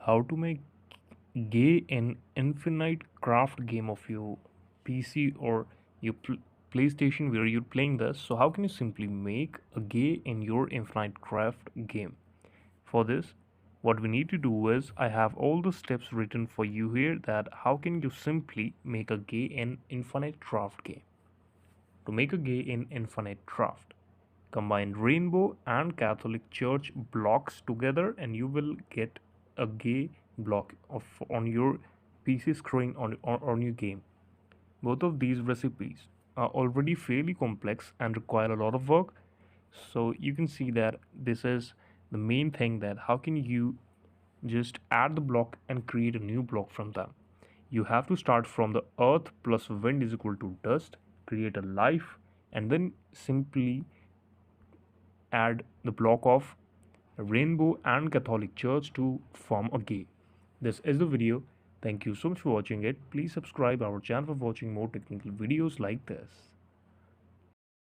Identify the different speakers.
Speaker 1: how to make gay an infinite craft game of your PC or your PlayStation where you're playing this. So how can you simply make a gay in your infinite craft game? For this, what we need to do is I have all the steps written for you here that how can you simply make a gay in infinite craft game. To make a gay in infinite craft, combine rainbow and Catholic Church blocks together and you will get a gay block of on your PC screen on your game. Both of these recipes are already fairly complex and require a lot of work. So you can see that this is the main thing that how can you just add the block and create a new block from them. You have to start from the earth plus wind is equal to dust, create a life, and then simply add the block of Rainbow and Catholic Church to form a gay. This is the video. Thank you so much for watching it. Please subscribe our channel for watching more technical videos like this.